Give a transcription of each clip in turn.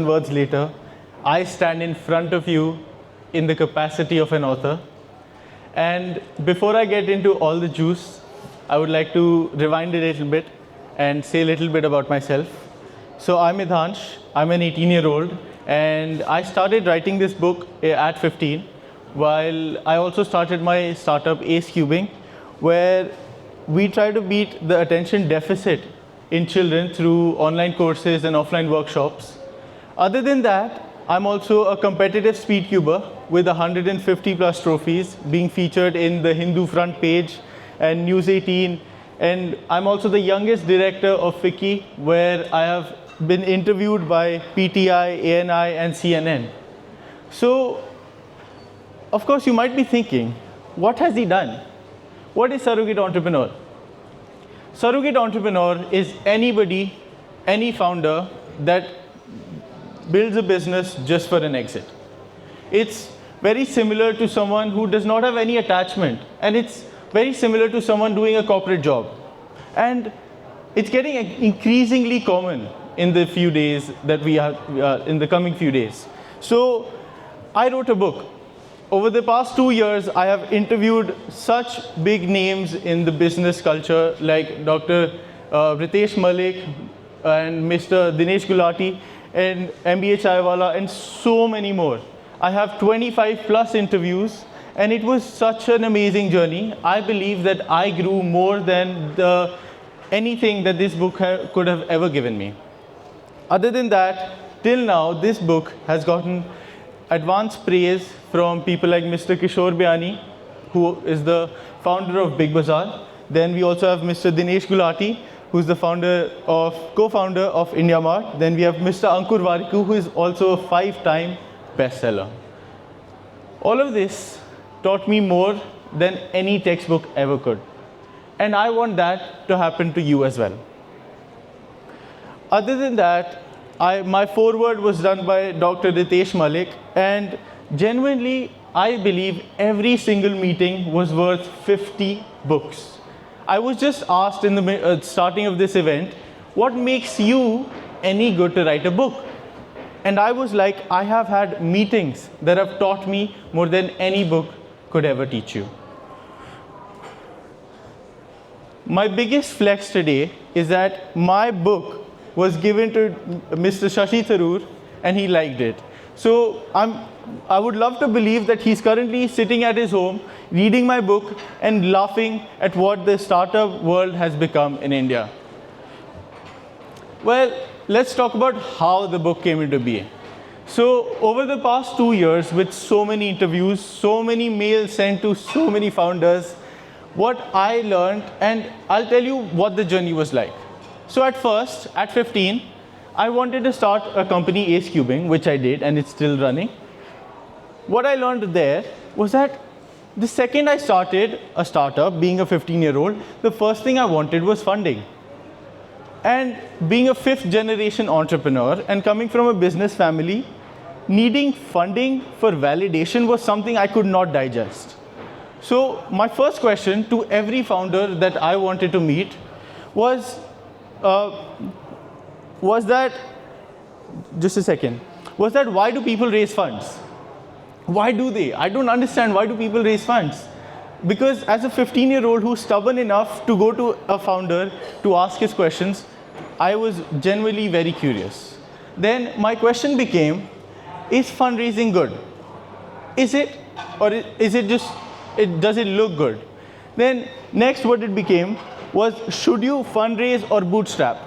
words later, I stand in front of you in the capacity of an author. And before I get into all the juice, I would like to rewind a little bit and say a little bit about myself. So I'm Medhansh, I'm an 18-year-old, and I started writing this book at 15, while I also started my startup AceCubing, where we try to beat the attention deficit in children through online courses and offline workshops. Other than that, I'm also a competitive speedcuber with 150 plus trophies being featured in the Hindu front page and News 18. And I'm also the youngest director of FICCI, where I have been interviewed by PTI, ANI, and CNN. So, of course, you might be thinking, what has he done? What is Surrogate Entrepreneur? Surrogate Entrepreneur is anybody, any founder that builds a business just for an exit. It's very similar to someone who does not have any attachment, and it's very similar to someone doing a corporate job. And it's getting increasingly common in the few days that we are in the coming few days. So I wrote a book. Over the past 2 years, I have interviewed such big names in the business culture like Dr. Ritesh Malik and Mr. Dinesh Gulati and MBA Chaiwala and so many more. I have 25 plus interviews, and it was such an amazing journey. I believe that I grew more than anything that this book could have ever given me. Other than that, till now, this book has gotten advanced praise from people like Mr. Kishore Bayani, who is the founder of Big Bazaar. Then we also have Mr. Dinesh Gulati, who's the co-founder of IndiaMart. Then we have Mr. Ankur Warikoo, who is also a 5-time bestseller. All of this taught me more than any textbook ever could. And I want that to happen to you as well. Other than that, my foreword was done by Dr. Ritesh Malik, and genuinely, I believe every single meeting was worth 50 books. I was just asked in the starting of this event, what makes you any good to write a book? And I was like, I have had meetings that have taught me more than any book could ever teach you. My biggest flex today is that my book was given to Mr. Shashi Tharoor, and he liked it. So I would love to believe that he's currently sitting at his home, reading my book and laughing at what the startup world has become in India. Well, let's talk about how the book came into being. So over the past 2 years, with so many interviews, so many mails sent to so many founders, what I learned, and I'll tell you what the journey was like. So at first, at 15, I wanted to start a company, AceCubing, which I did, and it's still running. What I learned there was that the second I started a startup, being a 15-year-old, the first thing I wanted was funding. And being a 5th generation entrepreneur and coming from a business family, needing funding for validation was something I could not digest. So my first question to every founder that I wanted to meet was that why do people raise funds? Why do they? I don't understand, why do people raise funds? Because as a 15-year-old who's stubborn enough to go to a founder to ask his questions, I was genuinely very curious. Then my question became, is fundraising good? Is it? Or is it just, does it look good? Then next what it became was, should you fundraise or bootstrap?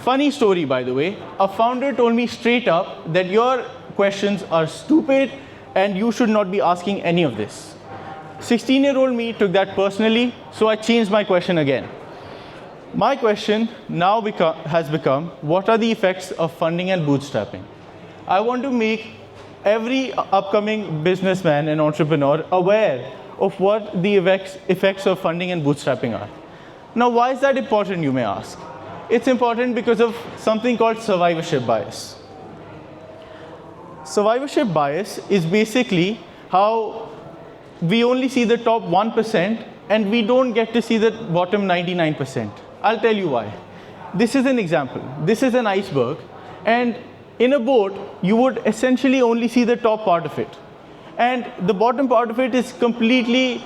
Funny story, by the way. A founder told me straight up that your questions are stupid and you should not be asking any of this. 16-year-old me took that personally, so I changed my question again. My question now has become, what are the effects of funding and bootstrapping? I want to make every upcoming businessman and entrepreneur aware of what the effects of funding and bootstrapping are. Now, why is that important, you may ask? It's important because of something called survivorship bias. Survivorship bias is basically how we only see the top 1% and we don't get to see the bottom 99%. I'll tell you why. This is an example. This is an iceberg, and in a boat, you would essentially only see the top part of it. And the bottom part of it is completely,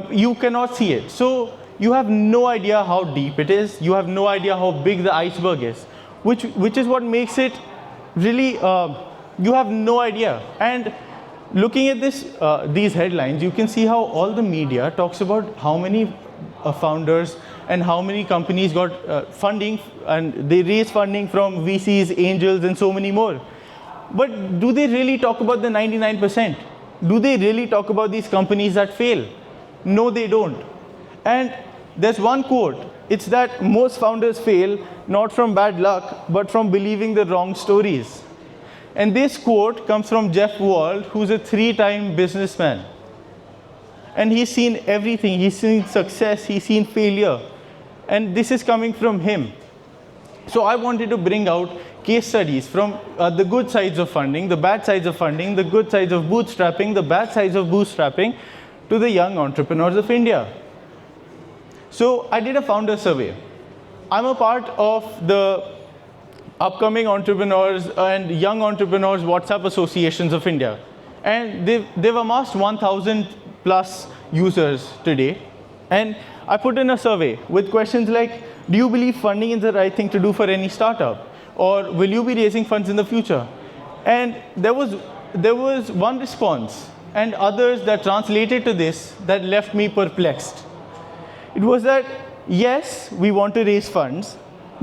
you cannot see it. So you have no idea how deep it is. You have no idea how big the iceberg is, which is what makes it really, you have no idea. And looking at these headlines, you can see how all the media talks about how many founders and how many companies got funding, and they raise funding from VCs, angels, and so many more. But do they really talk about the 99%? Do they really talk about these companies that fail? No, they don't. And there's one quote. It's that most founders fail not from bad luck, but from believing the wrong stories. And this quote comes from Jeff Wald, who's a 3-time businessman. And he's seen everything. He's seen success. He's seen failure. And this is coming from him. So I wanted to bring out case studies from the good sides of funding, the bad sides of funding, the good sides of bootstrapping, the bad sides of bootstrapping, to the young entrepreneurs of India. So I did a founder survey. I'm a part of the upcoming entrepreneurs and young entrepreneurs WhatsApp associations of India. And they've amassed 1,000 plus users today. And I put in a survey with questions like, do you believe funding is the right thing to do for any startup? Or will you be raising funds in the future? And there was one response and others that translated to this that left me perplexed. It was that, yes, we want to raise funds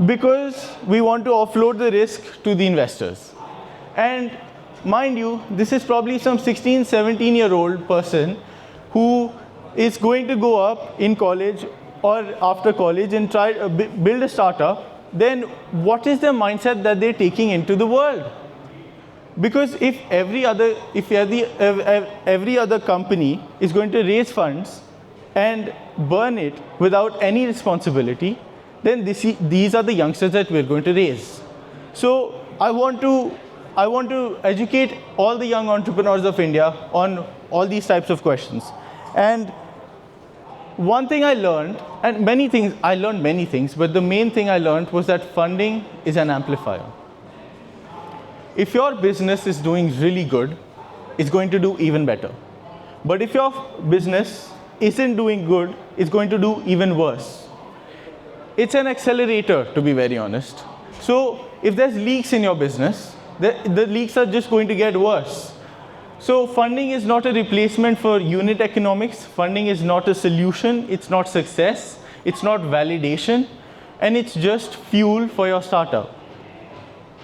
because we want to offload the risk to the investors. And mind you, this is probably some 16, 17-year-old person who is going to go up in college or after college and try to build a startup. Then what is the mindset that they're taking into the world? Because if every other company is going to raise funds and burn it without any responsibility, then these are the youngsters that we're going to raise. So I want to educate all the young entrepreneurs of India on all these types of questions. And one thing I learned, and I learned many things, but the main thing I learned was that funding is an amplifier. If your business is doing really good, it's going to do even better. But if your business isn't doing good, it's going to do even worse. It's an accelerator, to be very honest. So if there's leaks in your business, the leaks are just going to get worse. So funding is not a replacement for unit economics. Funding is not a solution. It's not success. It's not validation. And it's just fuel for your startup.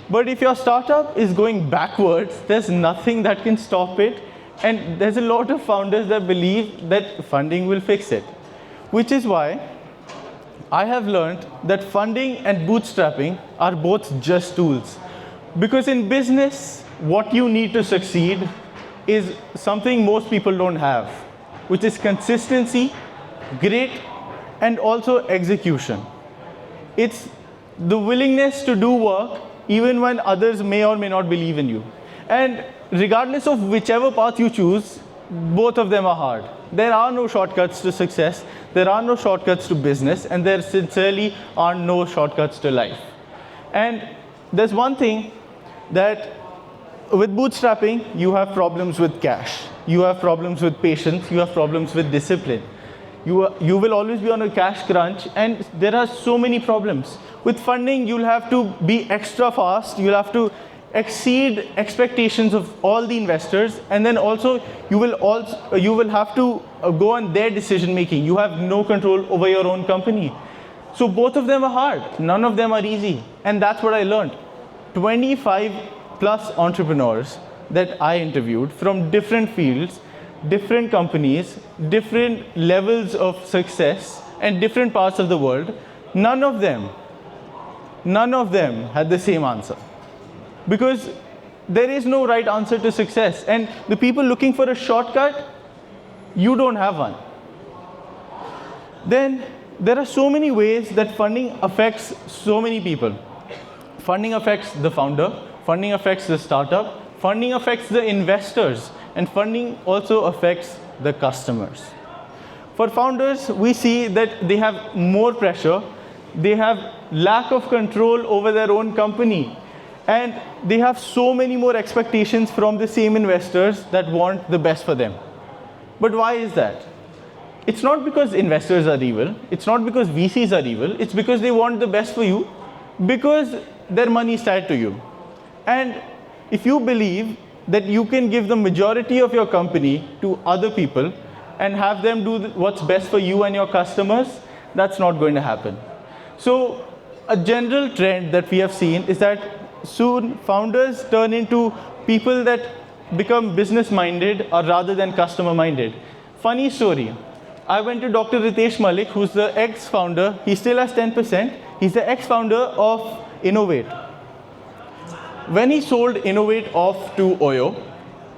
But if your startup is going backwards, there's nothing that can stop it. And there's a lot of founders that believe that funding will fix it. Which is why I have learned that funding and bootstrapping are both just tools. Because in business, what you need to succeed is something most people don't have, which is consistency, grit, and also execution. It's the willingness to do work even when others may or may not believe in you. And regardless of whichever path you choose, both of them are hard. There are no shortcuts to success, there are no shortcuts to business, and there sincerely are no shortcuts to life. And there's one thing that with bootstrapping, you have problems with cash. You have problems with patience. You have problems with discipline. You will always be on a cash crunch, and there are so many problems. With funding, you'll have to be extra fast. You'll have to exceed expectations of all the investors, and then also you will have to go on their decision making. You have no control over your own company. So both of them are hard. None of them are easy, and that's what I learned. 25 plus entrepreneurs that I interviewed from different fields, different companies, different levels of success, and different parts of the world, none of them had the same answer. Because there is no right answer to success. And the people looking for a shortcut, you don't have one. Then there are so many ways that funding affects so many people. Funding affects the founder, funding affects the startup, funding affects the investors, and funding also affects the customers. For founders, we see that they have more pressure, they have lack of control over their own company, And they have so many more expectations from the same investors that want the best for them. But why is that? It's not because investors are evil. It's not because VCs are evil. It's because they want the best for you, because their money is tied to you. And if you believe that you can give the majority of your company to other people and have them do what's best for you and your customers, that's not going to happen. So a general trend that we have seen is that soon founders turn into people that become business-minded or rather than customer-minded. Funny story. I went to Dr. Ritesh Malik, who's the ex-founder. He still has 10%. He's the ex-founder of Innovate. When he sold Innovate off to Oyo,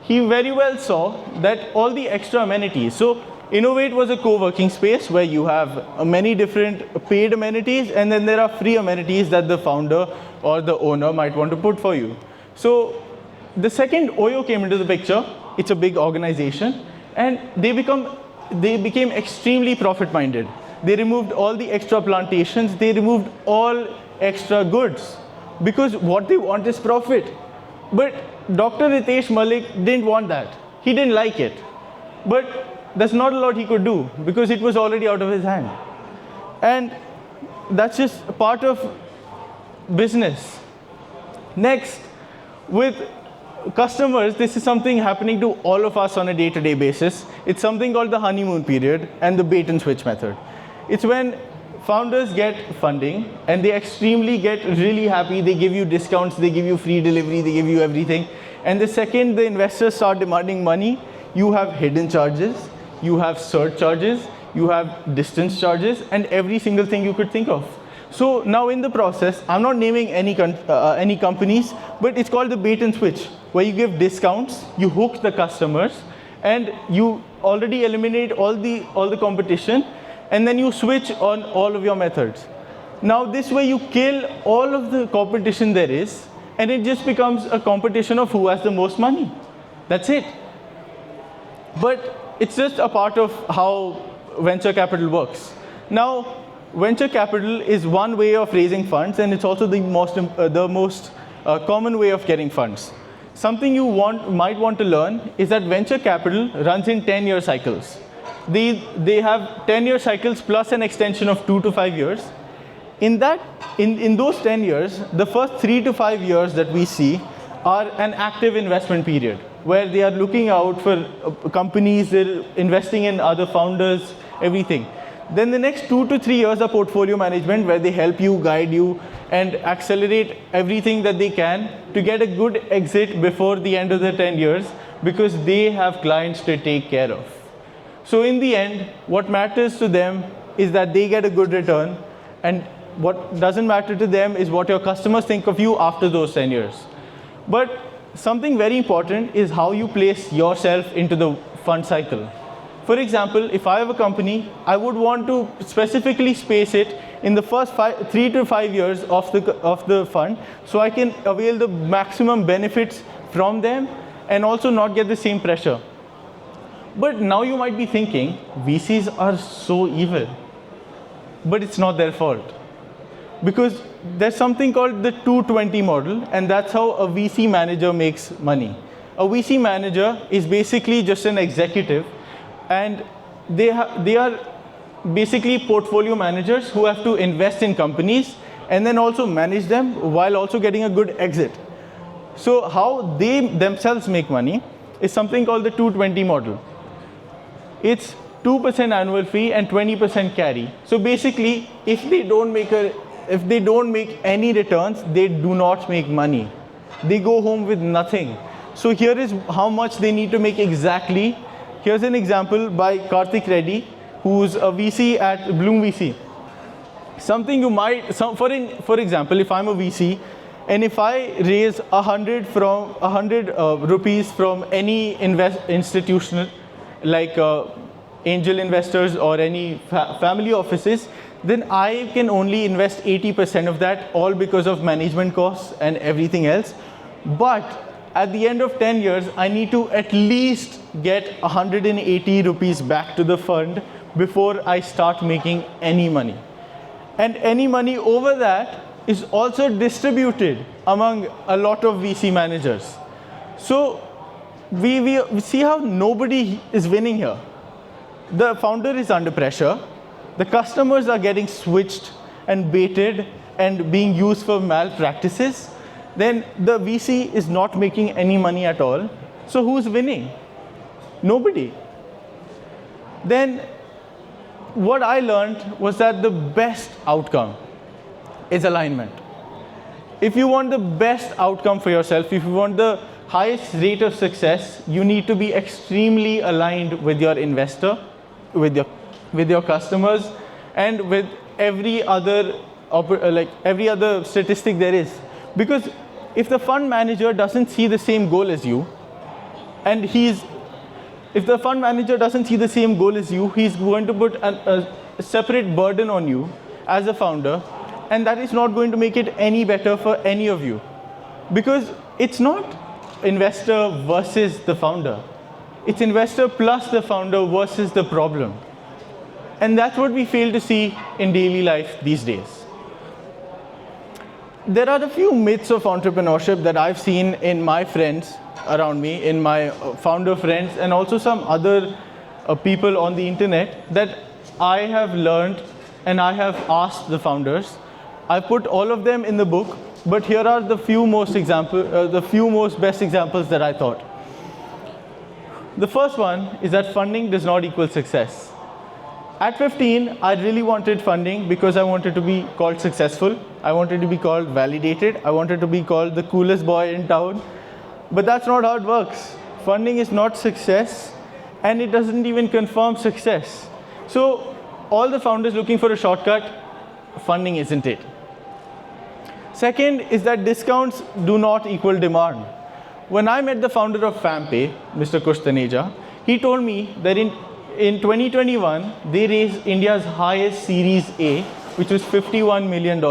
he very well saw that all the extra amenities. So Innovate was a co-working space where you have many different paid amenities, and then there are free amenities that the founder or the owner might want to put for you. So the second Oyo came into the picture, it's a big organization, and they became extremely profit-minded. They removed all the extra plantations, they removed all extra goods, because what they want is profit. But Dr. Ritesh Malik didn't want that. He didn't like it. But there's not a lot he could do, because it was already out of his hand. And that's just a part of business. Next, with customers, this is something happening to all of us on a day-to-day basis. It's something called the honeymoon period and the bait and switch method. It's when founders get funding and they get really happy. They give you discounts, they give you free delivery, they give you everything. And the second the investors start demanding money, you have hidden charges, you have surcharges, you have distance charges, and every single thing you could think of. So now in the process, I'm not naming any companies, but it's called the bait and switch, where you give discounts, you hook the customers, and you already eliminate all the competition, and then you switch on all of your methods. Now this way you kill all of the competition there is, and it just becomes a competition of who has the most money. That's it. But it's just a part of how venture capital works. Now, venture capital is one way of raising funds, and it's also the most common way of getting funds. Something you might want to learn is that venture capital runs in 10-year cycles. They have 10-year cycles plus an extension of 2 to 5 years. In those 10 years, the first 3 to 5 years that we see are an active investment period, where they are looking out for companies, they're investing in other founders, everything. Then the next 2 to 3 years are portfolio management, where they help you, guide you, and accelerate everything that they can to get a good exit before the end of the 10 years, because they have clients to take care of. So in the end, what matters to them is that they get a good return, and what doesn't matter to them is what your customers think of you after those 10 years. But something very important is how you place yourself into the fund cycle. For example, if I have a company, I would want to specifically space it in the first 3 to 5 years of the fund, so I can avail the maximum benefits from them and also not get the same pressure. But now you might be thinking, VCs are so evil. But it's not their fault. Because there's something called the 220 model, and that's how a VC manager makes money. A VC manager is basically just an executive, and they are basically portfolio managers who have to invest in companies and then also manage them while also getting a good exit. So how they themselves make money is something called the 220 model. It's 2% annual fee and 20% carry. So basically, if they don't make any returns, they do not make money. They go home with nothing. So here is how much they need to make exactly. Here's an example by Karthik Reddy, who's a VC at Bloom VC. Something you might, for example, if I'm a VC, and if I raise 100 rupees from any institutional, like angel investors or any family offices, then I can only invest 80% of that, all because of management costs and everything else. But at the end of 10 years, I need to at least get 180 rupees back to the fund before I start making any money. And any money over that is also distributed among a lot of VC managers. So we see how nobody is winning here. The founder is under pressure. The customers are getting switched and baited and being used for malpractices. Then the VC is not making any money at all. So who's winning? Nobody. Then what I learned was that the best outcome is alignment. If you want the best outcome for yourself, if you want the highest rate of success, you need to be extremely aligned with your investor, with your customers, and with every other statistic there is. Because if the fund manager doesn't see the same goal as you, and if the fund manager doesn't see the same goal as you, he's going to put a separate burden on you as a founder, and that is not going to make it any better for any of you. Because it's not investor versus the founder. It's investor plus the founder versus the problem. And that's what we fail to see in daily life these days. There are a few myths of entrepreneurship that I've seen in my friends around me, in my founder friends, and also some other people on the internet that I have learned and I have asked the founders. I put all of them in the book, but here are the few most best examples that I thought. The first one is that funding does not equal success. At 15, I really wanted funding because I wanted to be called successful. I wanted to be called validated. I wanted to be called the coolest boy in town. But that's not how it works. Funding is not success, and it doesn't even confirm success. So all the founders looking for a shortcut, funding isn't it. Second is that discounts do not equal demand. When I met the founder of FamPay, Mr. Kush Taneja, he told me that in 2021, they raised India's highest Series A, which was $51 million.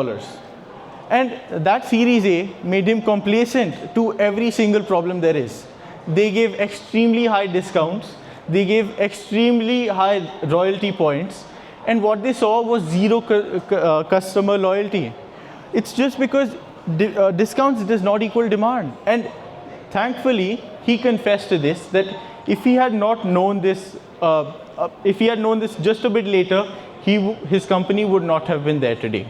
And that Series A made him complacent to every single problem there is. They gave extremely high discounts. They gave extremely high royalty points. And what they saw was zero customer loyalty. It's just because discounts does not equal demand. And thankfully, he confessed to this, that if he had not known this, just a bit later, his company would not have been there today.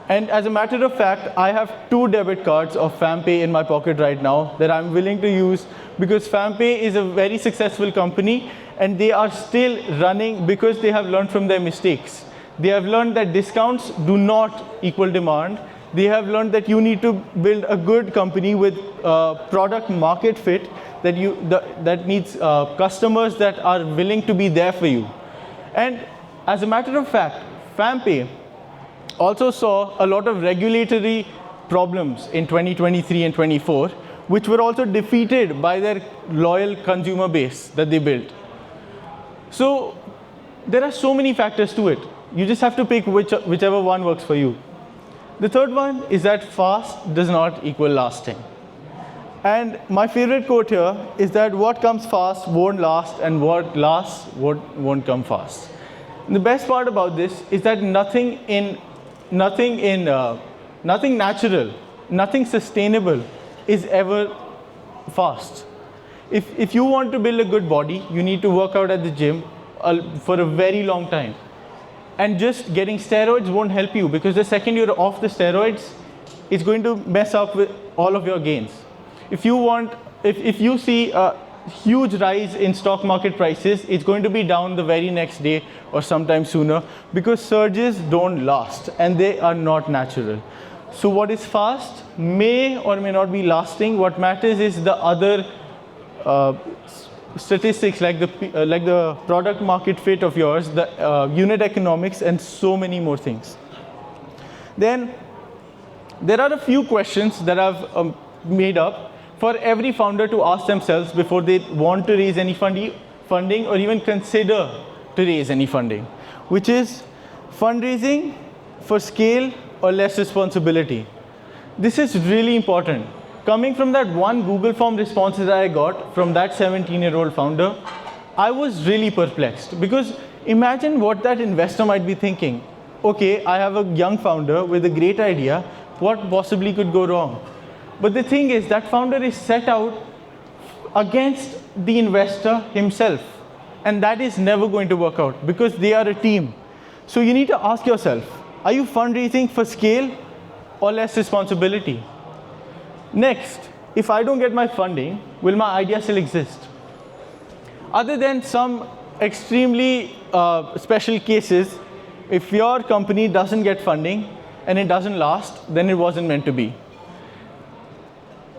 And as a matter of fact, I have 2 debit cards of FamPay in my pocket right now that I'm willing to use, because FamPay is a very successful company and they are still running because they have learned from their mistakes. They have learned that discounts do not equal demand. They have learned that you need to build a good company with product market fit, that needs customers that are willing to be there for you. And as a matter of fact, FamPay also saw a lot of regulatory problems in 2023 and 24, which were also defeated by their loyal consumer base that they built. So there are so many factors to it. You just have to pick whichever one works for you. The third one is that fast does not equal lasting. And my favorite quote here is that what comes fast won't last, and what lasts won't come fast. And the best part about this is that nothing natural, nothing sustainable is ever fast. If you want to build a good body, you need to work out at the gym for a very long time. And just getting steroids won't help you, because the second you're off the steroids, it's going to mess up with all of your gains. If you see a huge rise in stock market prices, it's going to be down the very next day or sometime sooner, because surges don't last and they are not natural. So what is fast may or may not be lasting. What matters is the other statistics, like the product market fit of yours, the unit economics, and so many more things. Then there are a few questions that I've made up for every founder to ask themselves before they want to raise any funding or even consider to raise any funding, which is fundraising for scale or less responsibility. This is really important. Coming from that one Google form response that I got from that 17-year-old founder, I was really perplexed, because imagine what that investor might be thinking. Okay, I have a young founder with a great idea, what possibly could go wrong? But the thing is, that founder is set out against the investor himself. And that is never going to work out because they are a team. So you need to ask yourself, are you fundraising for scale or less responsibility? Next, if I don't get my funding, will my idea still exist? Other than some extremely special cases, if your company doesn't get funding and it doesn't last, then it wasn't meant to be.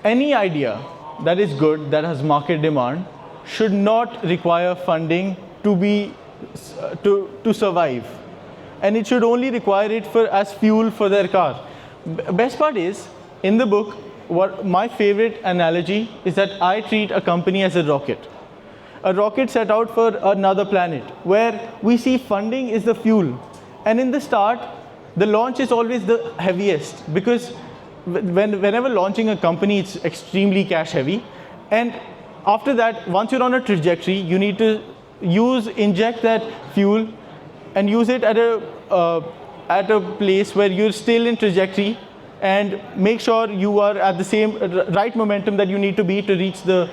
Any idea that is good, that has market demand, should not require funding to survive. And it should only require it as fuel for their car. Best part is, in the book, what my favorite analogy is that I treat a company as a rocket. A rocket set out for another planet, where we see funding is the fuel. And in the start, the launch is always the heaviest, because whenever launching a company, it's extremely cash heavy. And after that, once you're on a trajectory, you need to inject that fuel and use it at a place where you're still in trajectory, and make sure you are at the same right momentum that you need to be to reach the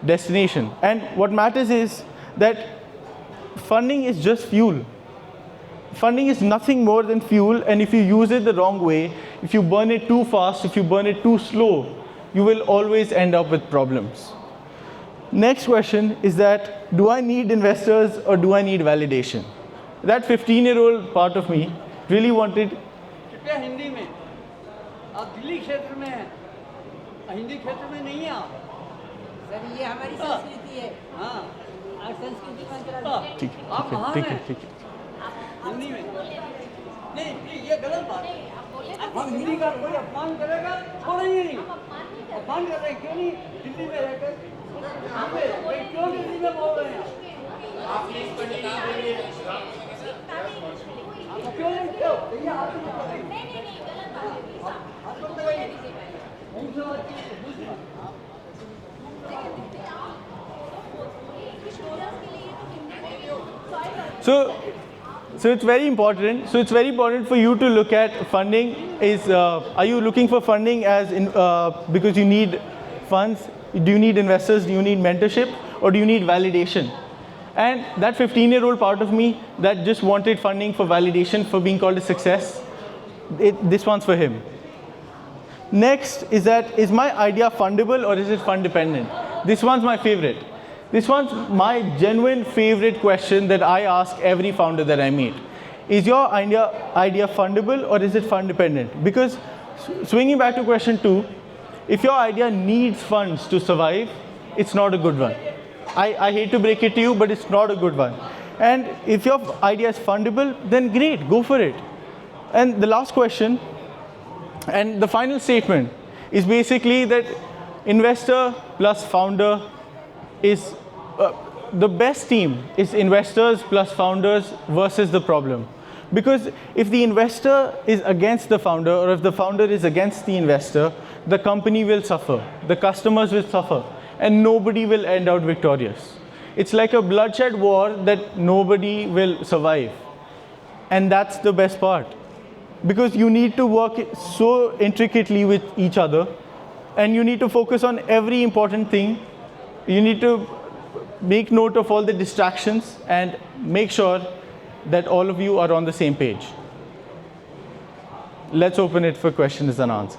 destination. And what matters is that funding is just fuel. Funding is nothing more than fuel, and if you use it the wrong way, if you burn it too fast, if you burn it too slow, you will always end up with problems. Next question is that, do I need investors or do I need validation? That 15-year-old part of me really wanted. Hindi में आप दिल्ली क्षेत्र में हैं, हिंदी क्षेत्र में नहीं हैं आप। सर ये हमारी संस्कृति है। हाँ, और संस्कृति मंत्रालय। ठीक है। हिंदी में नहीं, ये गलत बात है। हम हिंदी का कोई अपमान करेगा, छोड़ेंगे नहीं। अपमान कर रहे हैं, क्यों नहीं? दिल्ली में रहकर क्यों दिल्ली में बोल रहे हैं? आप क्यों लिखते हो? ये आप So it's very important. So it's very important for you to look at funding. Are you looking for funding because you need funds? Do you need investors? Do you need mentorship? Or do you need validation? And that 15-year-old part of me that just wanted funding for validation for being called a success, this one's for him. Next is my idea fundable or is it fund dependent? This one's my favorite. This one's my genuine favorite question that I ask every founder that I meet. Is your idea fundable or is it fund dependent? Because swinging back to question 2, if your idea needs funds to survive, it's not a good one. I hate to break it to you, but it's not a good one. And if your idea is fundable, then great, go for it. And the last question, and the final statement, is basically that investor plus founder is the best team is investors plus founders versus the problem. Because if the investor is against the founder, or if the founder is against the investor, the company will suffer, the customers will suffer, and nobody will end out victorious. It's like a bloodshed war that nobody will survive. And that's the best part. Because you need to work so intricately with each other, and you need to focus on every important thing. You need to make note of all the distractions and make sure that all of you are on the same page. Let's open it for questions and answers.